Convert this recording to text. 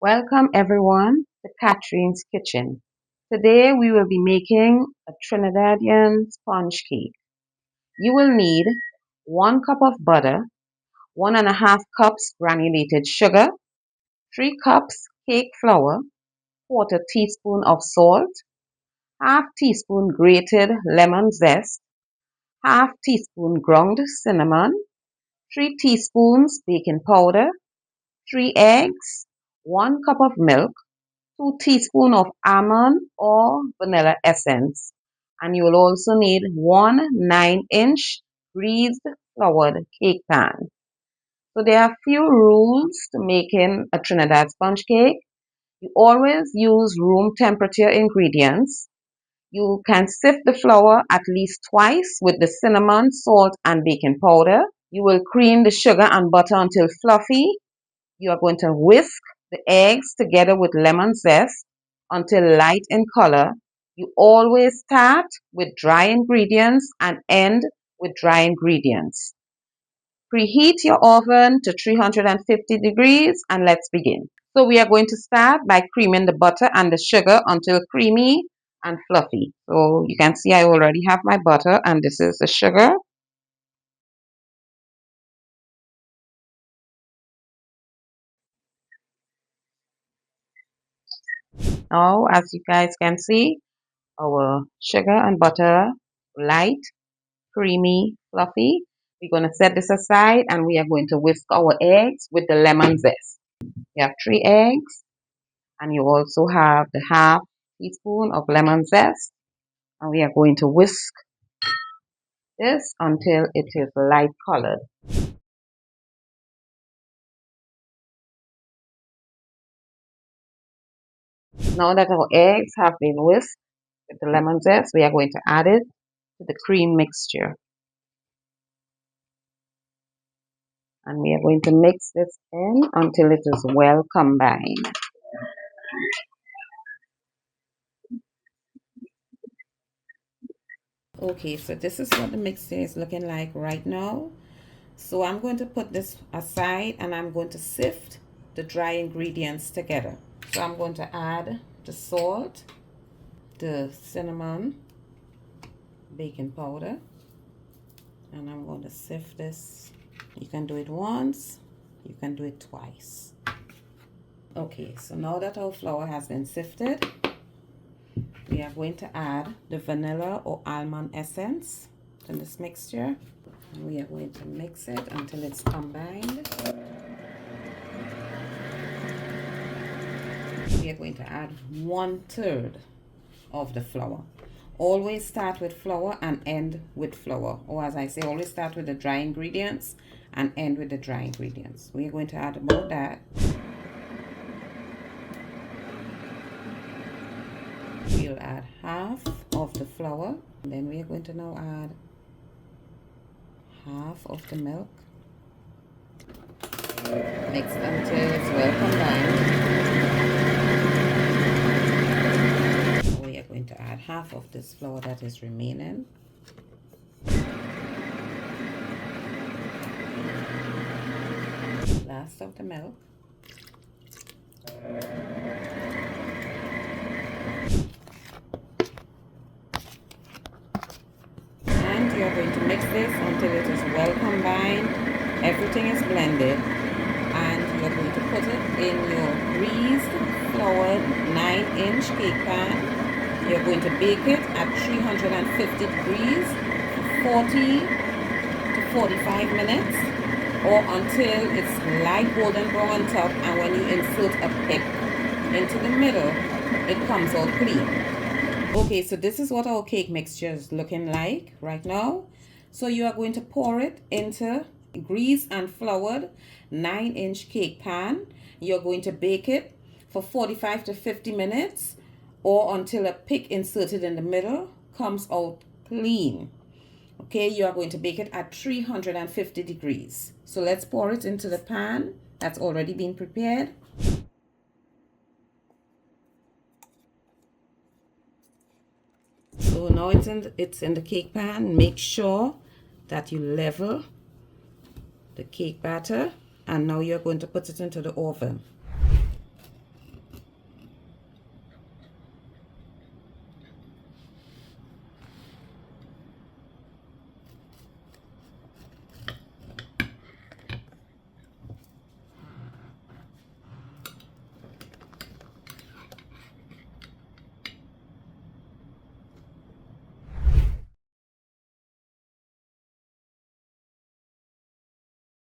Welcome everyone to Catherine's Kitchen. Today we will be making a Trinidadian sponge cake. You will need 1 cup of butter, 1.5 cups granulated sugar, 3 cups cake flour, quarter teaspoon of salt, half teaspoon grated lemon zest, half teaspoon ground cinnamon, 3 teaspoons baking powder, 3 eggs, 1 cup of milk, 2 teaspoons of almond or vanilla essence, and you will also need one 9-inch greased floured cake pan. So there are a few rules to making a Trinidad sponge cake. You always use room temperature ingredients. You can sift the flour at least twice with the cinnamon, salt, and baking powder. You will cream the sugar and butter until fluffy. You are going to whisk the eggs together with lemon zest until light in color. You always start with dry ingredients and end with dry ingredients. Preheat your oven to 350 degrees and let's begin. So we are going to start by creaming the butter and the sugar until creamy and fluffy. So you can see I already have my butter and this is the sugar. Now as you guys can see, our sugar and butter light, creamy, fluffy. We're going to set this aside and we are going to whisk our eggs with the lemon zest. You have 3 eggs and you also have the half teaspoon of lemon zest, and we are going to whisk this until it is light colored. Now that our eggs have been whisked with the lemon zest, we are going to add it to the cream mixture. And we are going to mix this in until it is well combined. Okay, so this is what the mixture is looking like right now. So I'm going to put this aside and I'm going to sift the dry ingredients together. So I'm going to add the salt, the cinnamon, baking powder, and I'm going to sift this. You can do it once, you can do it twice. Okay, so now that our flour has been sifted, we are going to add the vanilla or almond essence to this mixture. And we are going to mix it until it's combined. We are going to add 1/3 of the flour. Always start with flour and end with flour. Or as I say, always start with the dry ingredients and end with the dry ingredients. We are going to add about that. We'll add half of the flour. Then we are going to now add half of the milk. Mix until it's well combined. We are going to add half of this flour that is remaining. Last of the milk. And you are going to mix this until it is well combined. Everything is blended. And you are going to put it in your greased, floured 9-inch cake pan. You're going to bake it at 350 degrees for 40 to 45 minutes or until it's light golden brown on top, and when you insert a pick into the middle, it comes out clean. Okay, so this is what our cake mixture is looking like right now. So you are going to pour it into greased and floured 9-inch cake pan. You're going to bake it for 45 to 50 minutes or until a pick inserted in the middle comes out clean. Okay, you are going to bake it at 350 degrees. So let's pour it into the pan that's already been prepared. So now it's in the cake pan. Make sure that you level the cake batter, and now you're going to put it into the oven.